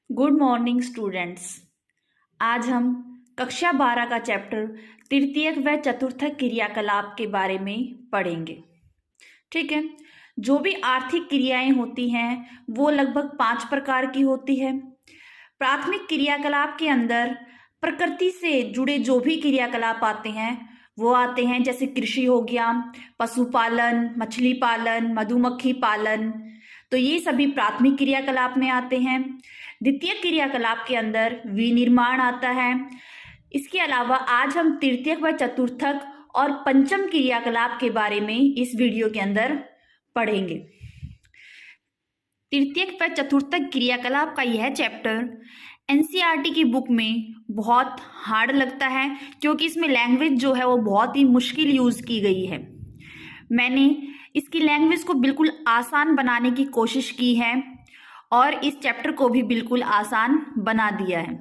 Good morning students. आज हम कक्षा 12 का चैप्टर तृतीयक व चतुर्थक क्रियाकलाप के बारे में पढ़ेंगे। ठीक है। जो भी आर्थिक क्रियाएं होती हैं वो लगभग 5 प्रकार की होती है। प्राथमिक क्रियाकलाप के अंदर प्रकृति से जुड़े जो भी क्रियाकलाप आते हैं वो आते हैं, जैसे कृषि हो गया, पशुपालन, मछली पालन, मधुमक्खी पालन। तो ये सभी प्राथमिक क्रियाकलाप में आते हैं। द्वितीय क्रियाकलाप के अंदर विनिर्माण आता है। इसके अलावा आज हम तृतीयक व चतुर्थक और पंचम क्रियाकलाप के बारे में इस वीडियो के अंदर पढ़ेंगे। तृतीयक व चतुर्थक क्रियाकलाप का यह चैप्टर एनसीईआरटी की बुक में बहुत हार्ड लगता है, क्योंकि इसमें लैंग्वेज जो है वो बहुत ही मुश्किल यूज की गई है। मैंने इसकी लैंग्वेज को बिल्कुल आसान बनाने की कोशिश की है और इस चैप्टर को भी बिल्कुल आसान बना दिया है।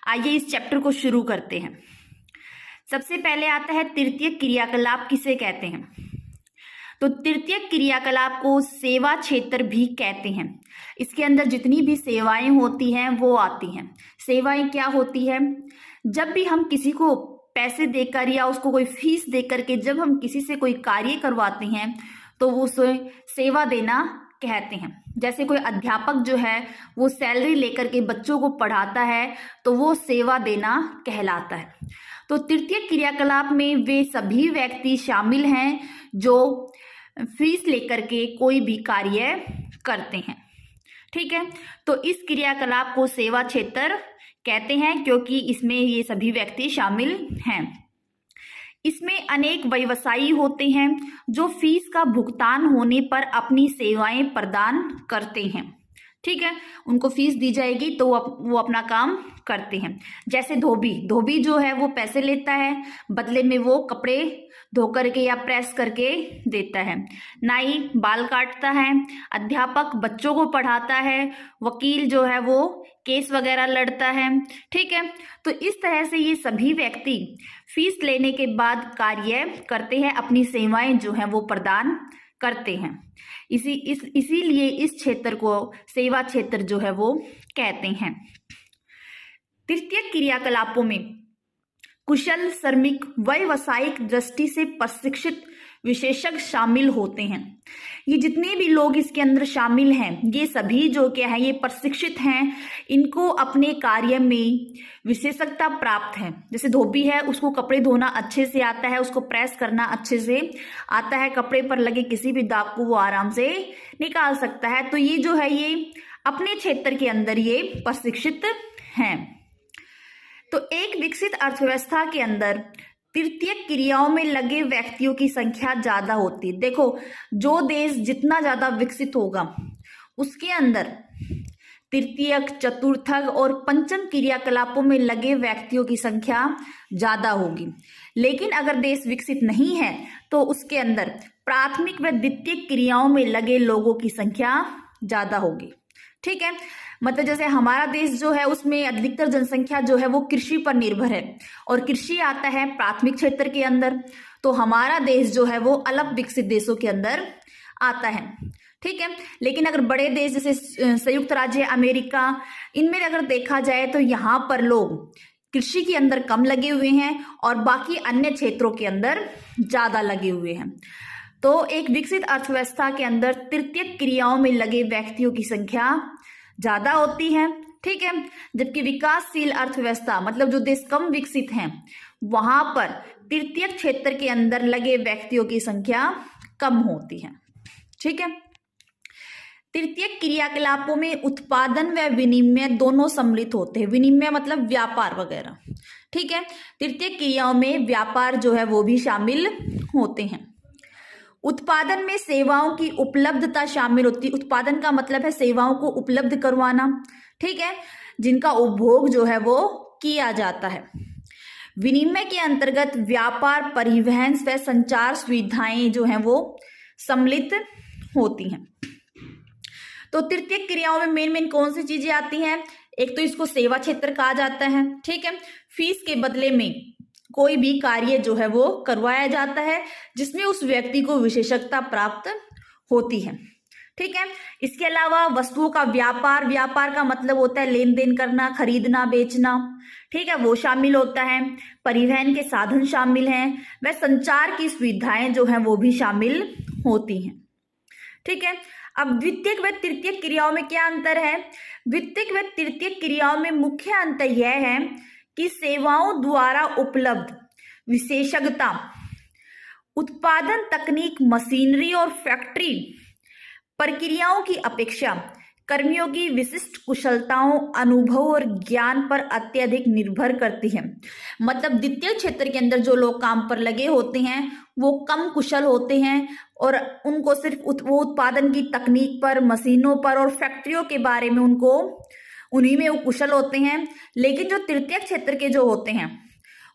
आइए इस चैप्टर को शुरू करते हैं। सबसे पहले आता है तृतीय क्रियाकलाप किसे कहते हैं। तो तृतीय क्रियाकलाप को सेवा क्षेत्र भी कहते हैं। इसके अंदर जितनी भी सेवाएं होती हैं वो आती हैं। सेवाएं क्या होती है? जब भी हम किसी को पैसे देकर या उसको कोई फीस देकर के जब हम किसी से कोई कार्य करवाते हैं तो वो उसे सेवा देना कहते हैं। जैसे कोई अध्यापक जो है वो सैलरी लेकर के बच्चों को पढ़ाता है तो वो सेवा देना कहलाता है। तो तृतीय क्रियाकलाप में वे सभी व्यक्ति शामिल हैं जो फीस लेकर के कोई भी कार्य करते हैं। ठीक है। तो इस क्रियाकलाप को सेवा क्षेत्र कहते हैं क्योंकि इसमें ये सभी व्यक्ति शामिल हैं। इसमें अनेक व्यवसायी होते हैं जो फीस का भुगतान होने पर अपनी सेवाएं प्रदान करते हैं। ठीक है, उनको फीस दी जाएगी तो वो अपना काम करते हैं। जैसे धोबी जो है वो पैसे लेता है, बदले में वो कपड़े धो करके या प्रेस करके देता है। नाई बाल काटता है, अध्यापक बच्चों को पढ़ाता है, वकील जो है वो केस वगैरह लड़ता है। ठीक है, तो इस तरह से ये सभी व्यक्ति फीस लेने के बाद कार्य करते हैं, अपनी सेवाएं जो है वो प्रदान करते हैं। इसीलिए इस क्षेत्र को सेवा क्षेत्र जो है वो कहते हैं। तृतीय क्रियाकलापों में कुशल श्रमिक व्यावसायिक दृष्टि से प्रशिक्षित विशेषज्ञ शामिल होते हैं। ये जितने भी लोग इसके अंदर शामिल हैं ये सभी जो क्या है ये प्रशिक्षित हैं, इनको अपने कार्य में विशेषज्ञता प्राप्त है। जैसे धोबी है उसको कपड़े धोना अच्छे से आता है, उसको प्रेस करना अच्छे से आता है, कपड़े पर लगे किसी भी दाग को वो आराम से निकाल सकता है। तो ये जो है ये अपने क्षेत्र के अंदर ये प्रशिक्षित हैं। तो एक विकसित अर्थव्यवस्था के अंदर तृतीय क्रियाओं में लगे व्यक्तियों की संख्या ज्यादा होती है। देखो, जो देश जितना ज्यादा विकसित होगा उसके अंदर तृतीयक, चतुर्थक और पंचम क्रियाकलापों में लगे व्यक्तियों की संख्या ज्यादा होगी। लेकिन अगर देश विकसित नहीं है तो उसके अंदर प्राथमिक व द्वितीय क्रियाओं में लगे लोगों की संख्या ज्यादा होगी। ठीक है, मतलब जैसे हमारा देश जो है उसमें अधिकतर जनसंख्या जो है वो कृषि पर निर्भर है और कृषि आता है प्राथमिक क्षेत्र के अंदर, तो हमारा देश जो है वो अलग विकसित देशों के अंदर आता है। ठीक है, लेकिन अगर बड़े देश जैसे संयुक्त राज्य अमेरिका, इनमें अगर देखा जाए तो यहाँ पर लोग कृषि के अंदर कम लगे हुए हैं और बाकी अन्य क्षेत्रों के अंदर ज्यादा लगे हुए हैं। तो एक विकसित अर्थव्यवस्था के अंदर तृतीय क्रियाओं में लगे व्यक्तियों की संख्या ज्यादा होती है। ठीक है, जबकि विकासशील अर्थव्यवस्था मतलब जो देश कम विकसित हैं वहां पर तृतीय क्षेत्र के अंदर लगे व्यक्तियों की संख्या कम होती है। ठीक है, तृतीय क्रियाकलापों में उत्पादन व विनिमय दोनों सम्मिलित होते हैं। विनिमय मतलब व्यापार वगैरह। ठीक है, तृतीय क्रियाओं में व्यापार जो है वो भी शामिल होते हैं। उत्पादन में सेवाओं की उपलब्धता शामिल होती है। उत्पादन का मतलब है सेवाओं को उपलब्ध करवाना। ठीक है, जिनका उपभोग जो है वो किया जाता है। विनिमय के अंतर्गत व्यापार, परिवहन व संचार सुविधाएं जो हैं वो सम्मिलित होती हैं। तो तृतीय क्रियाओं में मेन कौन सी चीजें आती हैं? एक तो इसको सेवा क्षेत्र कहा जाता है। ठीक है, फीस के बदले में कोई भी कार्य जो है वो करवाया जाता है जिसमें उस व्यक्ति को विशेषज्ञता प्राप्त होती है। ठीक है। इसके अलावा वस्तुओं का व्यापार, व्यापार का मतलब होता है लेन देन करना, खरीदना बेचना, ठीक है, वो शामिल होता है। परिवहन के साधन शामिल हैं, वह संचार की सुविधाएं जो हैं वो भी शामिल होती हैं। ठीक है। अब द्वितीयक व तृतीयक क्रियाओं में क्या अंतर है? द्वितीयक व तृतीयक क्रियाओं में मुख्य अंतर यह है कि सेवाओं द्वारा उपलब्ध विशेषज्ञता, उत्पादन तकनीक, मशीनरी और फैक्ट्री प्रक्रियाओं की अपेक्षा कर्मियों की विशिष्ट कुशलताओं, अनुभव और ज्ञान पर अत्यधिक निर्भर करती है। मतलब द्वितीय क्षेत्र के अंदर जो लोग काम पर लगे होते हैं वो कम कुशल होते हैं और उनको सिर्फ वो उत्पादन की तकनीक पर, मशीनों पर और फैक्ट्रियों के बारे में उन्हीं में वो कुशल होते हैं। लेकिन जो तृतीय क्षेत्र के जो होते हैं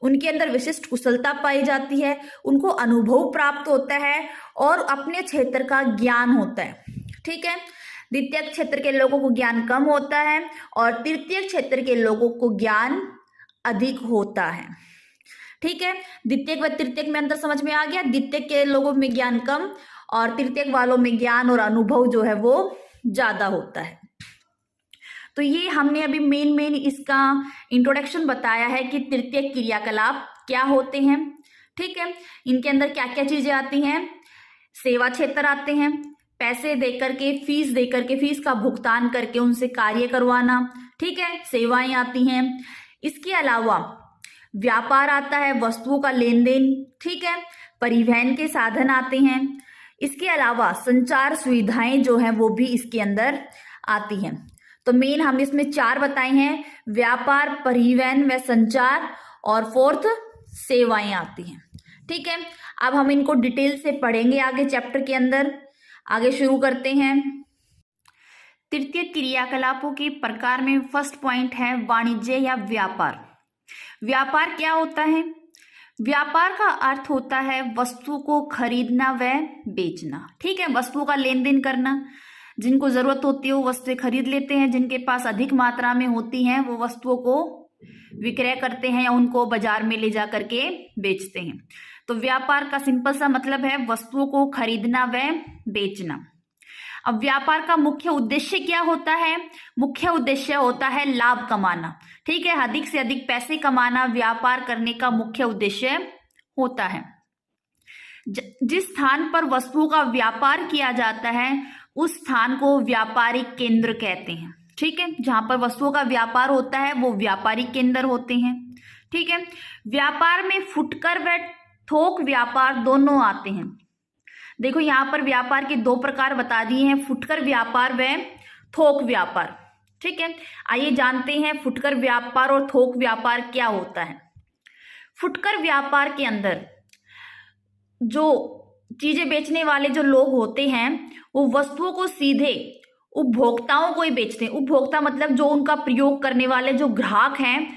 उनके अंदर विशिष्ट कुशलता पाई जाती है, उनको अनुभव प्राप्त होता है और अपने क्षेत्र का ज्ञान होता है। ठीक है। द्वितीय क्षेत्र के लोगों को ज्ञान कम होता है और तृतीय क्षेत्र के लोगों को ज्ञान अधिक होता है। ठीक है। द्वितीय व तृतीय में अंतर समझ में आ गया। द्वितीय के लोगों में ज्ञान कम और तृतीय वालों में ज्ञान और अनुभव जो है वो ज्यादा होता है। तो ये हमने अभी मेन इसका इंट्रोडक्शन बताया है कि तृतीय क्रियाकलाप क्या होते हैं। ठीक है। इनके अंदर क्या क्या चीजें आती हैं? सेवा क्षेत्र आते हैं, पैसे देकर के, फीस का भुगतान करके उनसे कार्य करवाना, ठीक है, सेवाएं आती हैं। इसके अलावा व्यापार आता है, वस्तुओं का लेन देन, ठीक है, परिवहन के साधन आते हैं। इसके अलावा संचार सुविधाएं जो हैं वो भी इसके अंदर आती हैं। तो मेन हम इसमें 4 बताए हैं, व्यापार, परिवहन व संचार और 4th सेवाएं आती हैं। ठीक है। अब हम इनको डिटेल से पढ़ेंगे आगे चैप्टर के अंदर। आगे शुरू करते हैं। तृतीय क्रियाकलापों के प्रकार में फर्स्ट पॉइंट है वाणिज्य या व्यापार। व्यापार क्या होता है? व्यापार का अर्थ होता है वस्तु को खरीदना व बेचना। ठीक है, वस्तुओं का लेन देन करना, जिनको जरूरत होती है वो वस्तुएं खरीद लेते हैं, जिनके पास अधिक मात्रा में होती हैं वो वस्तुओं को विक्रय करते हैं या उनको बाजार में ले जा करके बेचते हैं। तो व्यापार का सिंपल सा मतलब है वस्तुओं को खरीदना व बेचना। अब व्यापार का मुख्य उद्देश्य क्या होता है? मुख्य उद्देश्य होता है लाभ कमाना। ठीक है, अधिक से अधिक पैसे कमाना व्यापार करने का मुख्य उद्देश्य होता है। जिस स्थान पर वस्तुओं का व्यापार किया जाता है उस स्थान को व्यापारिक केंद्र कहते हैं। ठीक है, जहां पर वस्तुओं का व्यापार होता है वो व्यापारिक केंद्र होते हैं। ठीक है। व्यापार में फुटकर व थोक व्यापार दोनों आते हैं। देखो यहाँ पर व्यापार के 2 प्रकार बता दिए हैं, फुटकर व्यापार व थोक व्यापार। ठीक है, आइए जानते हैं फुटकर व्यापार और थोक व्यापार क्या होता है। फुटकर व्यापार के अंदर जो चीजें बेचने वाले जो लोग होते हैं वो वस्तुओं को सीधे उपभोक्ताओं को ही बेचते हैं। उपभोक्ता मतलब जो उनका प्रयोग करने वाले जो ग्राहक हैं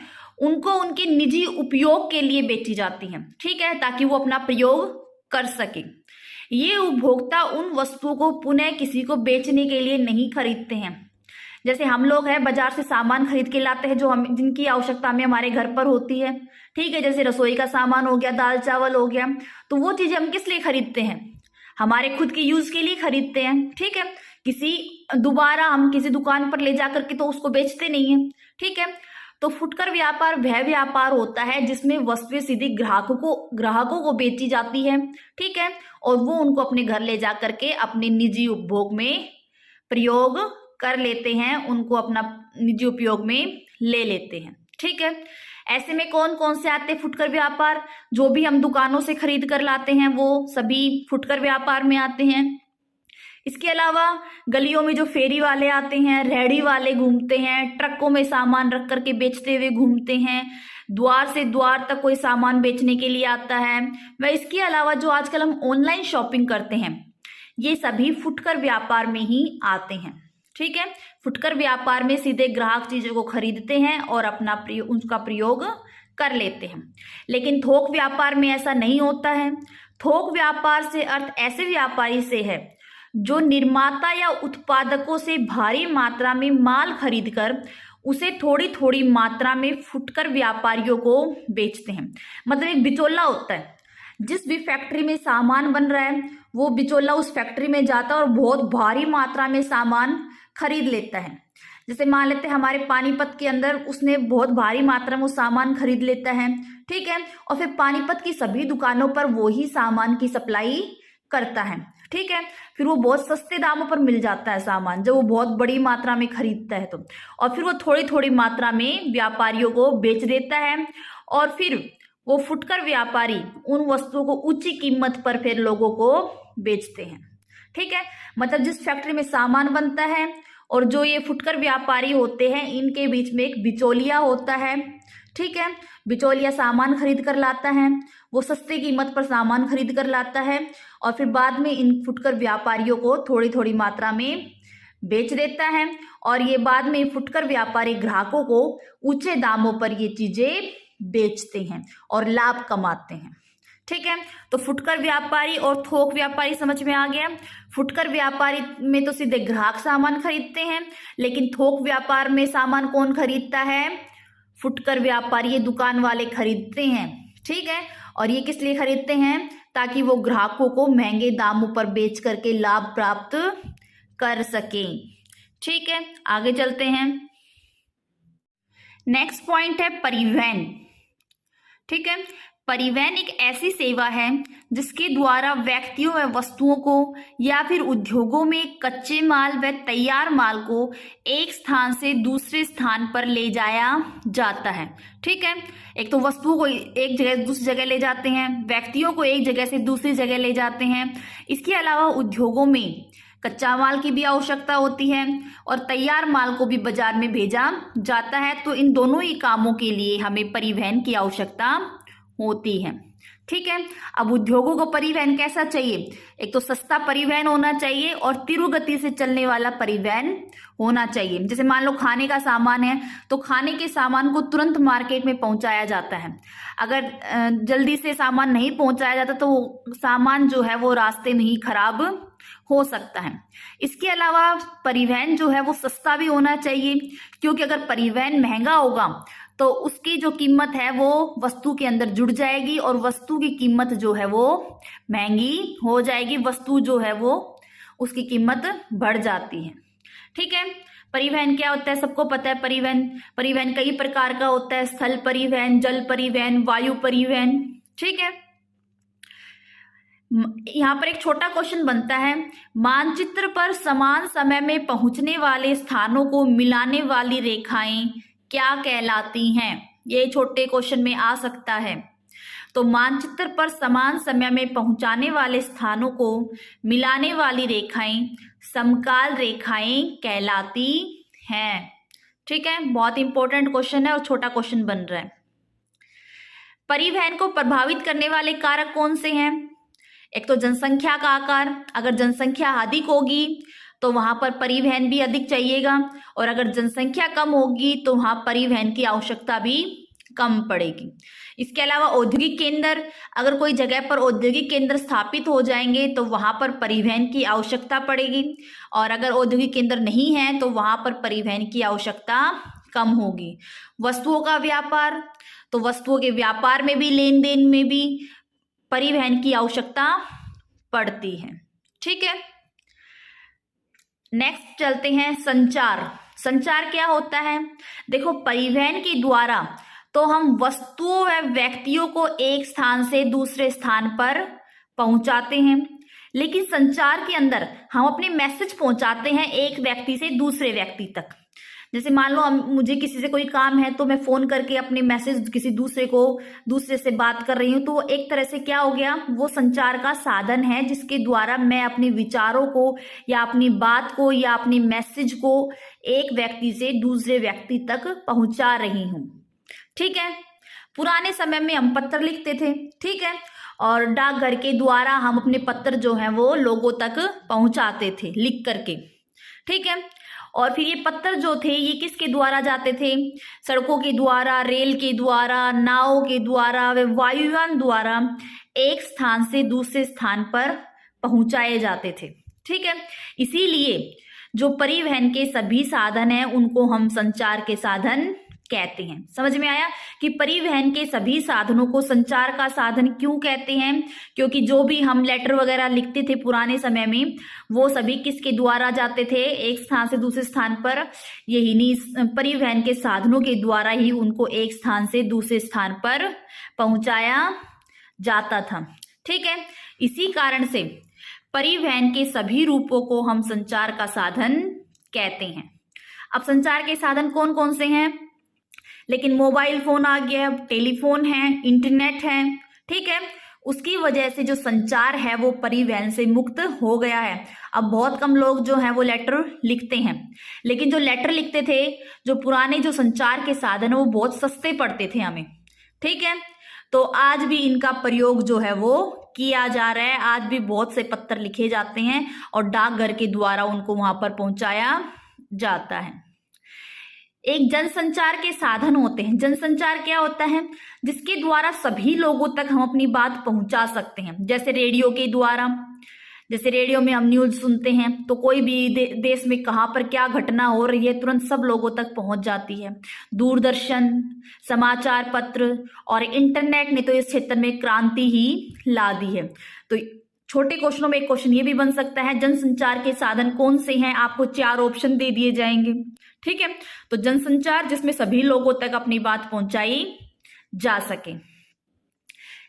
उनको उनके निजी उपयोग के लिए बेची जाती हैं। ठीक है, ताकि वो अपना प्रयोग कर सके। ये उपभोक्ता उन वस्तुओं को पुनः किसी को बेचने के लिए नहीं खरीदते हैं। जैसे हम लोग हैं बाजार से सामान खरीद के लाते हैं जो हम जिनकी आवश्यकता हमें हमारे घर पर होती है। ठीक है, जैसे रसोई का सामान हो गया, दाल चावल हो गया, तो वो चीजें हम किस लिए खरीदते हैं? हमारे खुद के यूज के लिए खरीदते हैं। ठीक है, दोबारा हम किसी दुकान पर ले जाकर के तो उसको बेचते नहीं है। ठीक है, तो फुटकर व्यापार वह व्यापार होता है जिसमें वस्तुएं सीधे ग्राहकों को बेची जाती है। ठीक है, और वो उनको अपने घर ले जा करके अपने निजी उपभोग में प्रयोग कर लेते हैं, उनको अपना निजी उपयोग में ले लेते हैं। ठीक है, ऐसे में कौन कौन से आते हैं फुटकर व्यापार? जो भी हम दुकानों से खरीद कर लाते हैं वो सभी फुटकर व्यापार में आते हैं। इसके अलावा गलियों में जो फेरी वाले आते हैं, रेहड़ी वाले घूमते हैं, ट्रकों में सामान रख करके बेचते हुए घूमते हैं, द्वार से द्वार तक कोई सामान बेचने के लिए आता है। व इसके अलावा जो आजकल हम ऑनलाइन शॉपिंग करते हैं ये सभी फुटकर व्यापार में ही आते हैं। ठीक है, फुटकर व्यापार में सीधे ग्राहक चीजों को खरीदते हैं और उसका प्रयोग कर लेते हैं। लेकिन थोक व्यापार में ऐसा नहीं होता है। थोक व्यापार से अर्थ ऐसे व्यापारी से है जो निर्माता या उत्पादकों से भारी मात्रा में माल खरीदकर उसे थोड़ी थोड़ी मात्रा में फुटकर व्यापारियों को बेचते हैं। मतलब एक बिचौला होता है जिस भी फैक्ट्री में सामान बन रहा है वो बिचौला उस फैक्ट्री में जाता है और बहुत भारी मात्रा में सामान खरीद लेता है। जैसे मान लेते हैं हमारे पानीपत के अंदर उसने बहुत भारी मात्रा में वो सामान खरीद लेता है, ठीक है, और फिर पानीपत की सभी दुकानों पर वो ही सामान की सप्लाई करता है, ठीक है। फिर वो बहुत सस्ते दामों पर मिल जाता है सामान जब वो बहुत बड़ी मात्रा में खरीदता है तो, और फिर वो थोड़ी थोड़ी मात्रा में व्यापारियों को बेच देता है और फिर वो फुटकर व्यापारी उन वस्तुओं को ऊंची कीमत पर फिर लोगों को बेचते हैं, ठीक है। मतलब जिस फैक्ट्री में सामान बनता है और जो ये फुटकर व्यापारी होते हैं इनके बीच में एक बिचौलिया होता है, ठीक है। बिचौलिया सामान खरीद कर लाता है, वो सस्ते कीमत पर सामान खरीद कर लाता है और फिर बाद में इन फुटकर व्यापारियों को थोड़ी थोड़ी मात्रा में बेच देता है और ये बाद में फुटकर व्यापारी ग्राहकों को ऊंचे दामों पर ये चीजें बेचते हैं और लाभ कमाते हैं, ठीक है। तो फुटकर व्यापारी और थोक व्यापारी समझ में आ गया। फुटकर व्यापारी में तो सीधे ग्राहक सामान खरीदते हैं, लेकिन थोक व्यापार में सामान कौन खरीदता है? फुटकर व्यापारी, ये दुकान वाले खरीदते हैं, ठीक है। और ये किस लिए खरीदते हैं? ताकि वो ग्राहकों को महंगे दामों पर बेच करके लाभ प्राप्त कर सकें, ठीक है। आगे चलते हैं। नेक्स्ट पॉइंट है परिवहन, ठीक है। परिवहन एक ऐसी सेवा है जिसके द्वारा व्यक्तियों व वस्तुओं को या फिर उद्योगों में कच्चे माल व तैयार माल को एक स्थान से दूसरे स्थान पर ले जाया जाता है, ठीक है। एक तो वस्तुओं को एक जगह से दूसरी जगह ले जाते हैं, व्यक्तियों को एक जगह से दूसरी जगह ले जाते हैं। इसके अलावा उद्योगों में कच्चा माल की भी आवश्यकता होती है और तैयार माल को भी बाजार में भेजा जाता है। तो इन दोनों ही कामों के लिए हमें परिवहन की आवश्यकता होती है, ठीक है। अब उद्योगों को परिवहन कैसा चाहिए? एक तो सस्ता परिवहन होना चाहिए और तीव्र गति से चलने वाला परिवहन होना चाहिए। जैसे मान लो खाने का सामान है तो खाने के सामान को तुरंत मार्केट में पहुंचाया जाता है। अगर जल्दी से सामान नहीं पहुंचाया जाता तो वो सामान जो है वो रास्ते में ही खराब हो सकता है। इसके अलावा परिवहन जो है वो सस्ता भी होना चाहिए, क्योंकि अगर परिवहन महंगा होगा तो उसकी जो कीमत है वो वस्तु के अंदर जुड़ जाएगी और वस्तु की कीमत जो है वो महंगी हो जाएगी। वस्तु जो है वो उसकी कीमत बढ़ जाती है, ठीक है। परिवहन क्या होता है? सबको पता है। परिवहन कई प्रकार का होता है, स्थल परिवहन, जल परिवहन, वायु परिवहन, ठीक है। यहाँ पर एक छोटा क्वेश्चन बनता है, मानचित्र पर समान समय में पहुंचने वाले स्थानों को मिलाने वाली रेखाएं क्या कहलाती हैं? ये छोटे क्वेश्चन में आ सकता है। तो मानचित्र पर समान समय में पहुंचाने वाले स्थानों को मिलाने वाली रेखाएं समकाल रेखाएं कहलाती हैं, ठीक है। बहुत इंपॉर्टेंट क्वेश्चन है और छोटा क्वेश्चन बन रहा है। परिवहन को प्रभावित करने वाले कारक कौन से हैं? एक तो जनसंख्या का आकार, अगर जनसंख्या अधिक होगी तो वहां पर परिवहन भी अधिक चाहिएगा और अगर जनसंख्या कम होगी तो वहां परिवहन की आवश्यकता भी कम पड़ेगी। इसके अलावा औद्योगिक केंद्र, अगर कोई जगह पर औद्योगिक केंद्र स्थापित हो जाएंगे तो वहां पर परिवहन की आवश्यकता पड़ेगी और अगर औद्योगिक केंद्र नहीं है तो वहां पर परिवहन की आवश्यकता कम होगी। वस्तुओं का व्यापार, तो वस्तुओं के व्यापार में भी, लेन देन में भी परिवहन की आवश्यकता पड़ती है, ठीक है। नेक्स्ट चलते हैं संचार। संचार क्या होता है? देखो, परिवहन के द्वारा तो हम वस्तुओं व व्यक्तियों को एक स्थान से दूसरे स्थान पर पहुंचाते हैं, लेकिन संचार के अंदर हम अपने मैसेज पहुंचाते हैं एक व्यक्ति से दूसरे व्यक्ति तक। जैसे मान लो मुझे किसी से कोई काम है तो मैं फोन करके अपने मैसेज किसी दूसरे से बात कर रही हूँ, तो एक तरह से क्या हो गया, वो संचार का साधन है जिसके द्वारा मैं अपने विचारों को या अपनी बात को या अपनी मैसेज को एक व्यक्ति से दूसरे व्यक्ति तक पहुंचा रही हूँ, ठीक है। पुराने समय में हम पत्र लिखते थे, ठीक है, और डाकघर के द्वारा हम अपने पत्र जो है वो लोगों तक पहुंचाते थे लिख करके, ठीक है। और फिर ये पत्र जो थे ये किसके द्वारा जाते थे? सड़कों के द्वारा, रेल के द्वारा, नाव के द्वारा व वायुयान द्वारा एक स्थान से दूसरे स्थान पर पहुंचाए जाते थे, ठीक है। इसीलिए जो परिवहन के सभी साधन हैं उनको हम संचार के साधन कहते हैं। समझ में आया कि परिवहन के सभी साधनों को संचार का साधन क्यों कहते हैं? क्योंकि जो भी हम लेटर वगैरह लिखते थे पुराने समय में, वो सभी किसके द्वारा जाते थे? एक स्थान से दूसरे स्थान पर। यही परिवहन के साधनों के द्वारा ही उनको एक स्थान से दूसरे स्थान पर पहुंचाया जाता था। ठीक है, इसी कारण से परिवहन के सभी रूपों को हम संचार का साधन कहते हैं। अब संचार के साधन कौन कौन से हैं? लेकिन मोबाइल फोन आ गया है, टेलीफोन है, इंटरनेट है। ठीक है, उसकी वजह से जो संचार है वो परिवहन से मुक्त हो गया है। अब बहुत कम लोग जो है वो लेटर लिखते हैं, लेकिन जो लेटर लिखते थे, जो पुराने जो संचार के साधन है वो बहुत सस्ते पड़ते थे हमें। ठीक है, तो आज भी इनका प्रयोग जो है वो किया जा रहा है। आज भी बहुत से पत्र लिखे जाते हैं और डाकघर के द्वारा उनको वहां पर पहुंचाया जाता है। एक जनसंचार के साधन होते हैं। जनसंचार क्या होता है? जिसके द्वारा सभी लोगों तक हम अपनी बात पहुंचा सकते हैं। जैसे रेडियो के द्वारा, जैसे रेडियो में हम न्यूज सुनते हैं तो कोई भी देश में कहाँ पर क्या घटना हो रही है तुरंत सब लोगों तक पहुंच जाती है। दूरदर्शन, समाचार पत्र और इंटरनेट ने तो इस क्षेत्र में क्रांति ही ला दी है। तो छोटे क्वेश्चनों में एक क्वेश्चन ये भी बन सकता है, जनसंचार के साधन कौन से हैं? आपको 4 ऑप्शन दे दिए जाएंगे। ठीक है, तो जनसंचार जिसमें सभी लोगों तक अपनी बात पहुंचाई जा सके।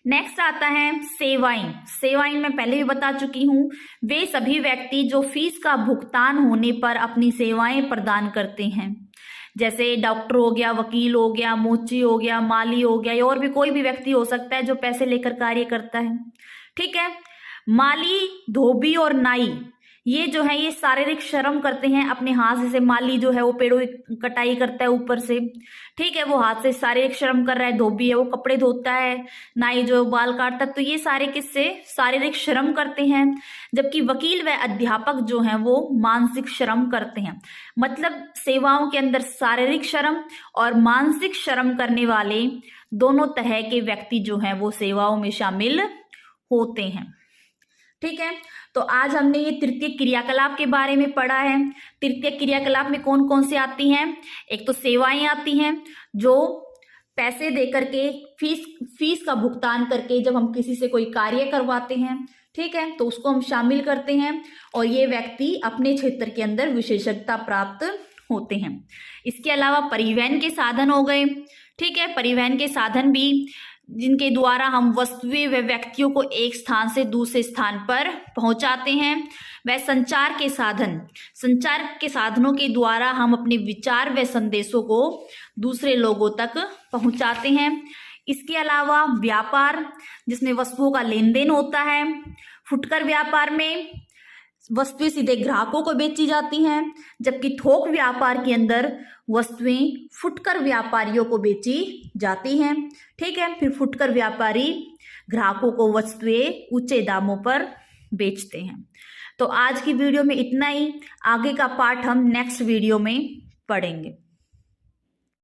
नेक्स्ट आता है सेवाएं। सेवाएं मैं पहले भी बता चुकी हूं, वे सभी व्यक्ति जो फीस का भुगतान होने पर अपनी सेवाएं प्रदान करते हैं। जैसे डॉक्टर हो गया, वकील हो गया, मोची हो गया, माली हो गया, और भी कोई भी व्यक्ति हो सकता है जो पैसे लेकर कार्य करता है। ठीक है, माली, धोबी और नाई ये जो है ये शारीरिक श्रम करते हैं अपने हाथ से। जैसे माली जो है वो पेड़ों की कटाई करता है ऊपर से। ठीक है, वो हाथ से शारीरिक श्रम कर रहा है। धोबी है वो कपड़े धोता है। नाई जो बाल काटता है। तो ये सारे किससे? शारीरिक श्रम करते हैं। जबकि वकील व अध्यापक जो हैं वो मानसिक श्रम करते हैं। मतलब सेवाओं के अंदर शारीरिक श्रम और मानसिक श्रम करने वाले दोनों तरह के व्यक्ति जो हैं वो सेवाओं में शामिल होते हैं। ठीक है, तो आज हमने ये तृतीय क्रियाकलाप के बारे में पढ़ा है। तृतीय क्रियाकलाप में कौन कौन से आती हैं? एक तो सेवाएं आती हैं, जो पैसे देकर के फीस का भुगतान करके जब हम किसी से कोई कार्य करवाते हैं, ठीक है, तो उसको हम शामिल करते हैं और ये व्यक्ति अपने क्षेत्र के अंदर विशेषज्ञता प्राप्त होते हैं। इसके अलावा परिवहन के साधन हो गए। ठीक है, परिवहन के साधन भी जिनके द्वारा हम वस्तुएं व व्यक्तियों को एक स्थान से दूसरे स्थान पर पहुंचाते हैं। वह संचार के साधन, संचार के साधनों के द्वारा हम अपने विचार व संदेशों को दूसरे लोगों तक पहुंचाते हैं। इसके अलावा व्यापार, जिसमें वस्तुओं का लेन देन होता है। फुटकर व्यापार में वस्तुएं सीधे ग्राहकों को बेची जाती हैं, जबकि थोक व्यापार के अंदर वस्तुएं फुटकर व्यापारियों को बेची जाती हैं। ठीक है, फिर फुटकर व्यापारी ग्राहकों को वस्तुएं ऊंचे दामों पर बेचते हैं। तो आज की वीडियो में इतना ही। आगे का पार्ट हम नेक्स्ट वीडियो में पढ़ेंगे।